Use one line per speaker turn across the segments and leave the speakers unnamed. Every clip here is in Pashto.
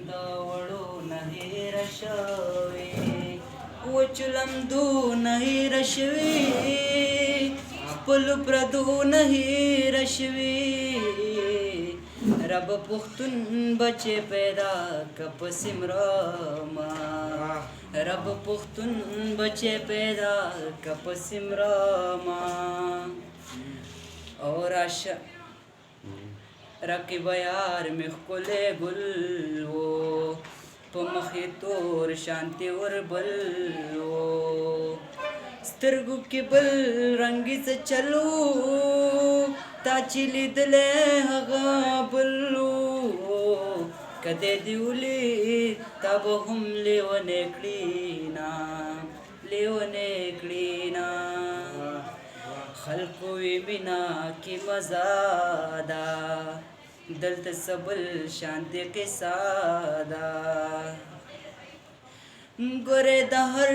دا وړو نه هېره شوې وچلم دو نه هېره شوې خپلو پردو نه هېره شوې رب پښتون بچې پیدا که په سمرما رب پښتون بچې پیدا که په سمرما او راشه رقیب یار مې ښکلی ګل و په مخې تور شانتې وربل و سترګو کې بل رنګي څه چلو تا چې لیدلی هغه بل و که دی دې ولید تا به هم لیونی کړي نه لیونی کړي نه خلکو وی مینا کی مزه ده دلته سبل شانتی قصه ده ګورې د هر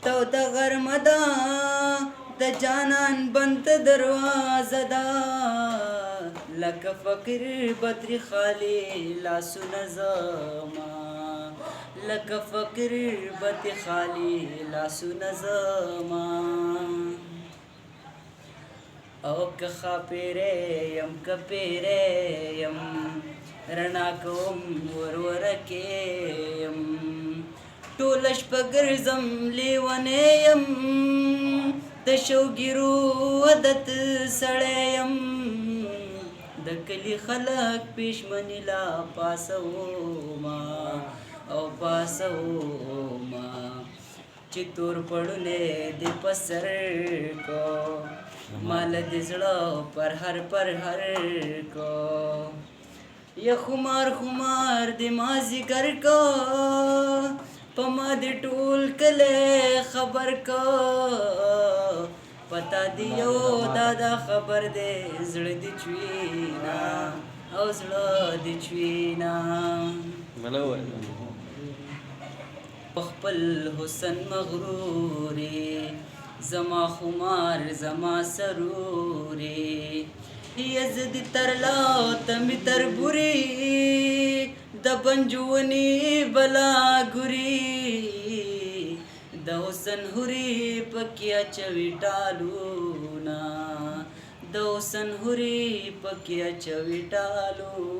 تو د غرمه ده د جانان بند دروازه ده لکه فقیر بدري خالي لاسونه زما لکه فقیر بدري خالي لاسونه زما او که خاپیره یم که پیره یم رڼا کوم ورورکې یم ټوله شپه ګرځم لیونی یم د شوګیرو عادت سړی یم د کلي خلک پېشمني لا پاسوما او پاسوما چې تور پړلی دې په سر کو مال دې زړه پر هر کو یا خمار دې مازدیګر کو په ما دې ټول کلی خبر کو پتا دې یو دادا خبر دې زړه دې چوینا او زړه دې چوینا خپل حسن مغروري زما خمار زما سروري یزد ترلا تمی تربوري د بنجونی بلا ګوري د حسن هوري پکیا چوي ټالونا د حسن هوري پکیا چوي ټالو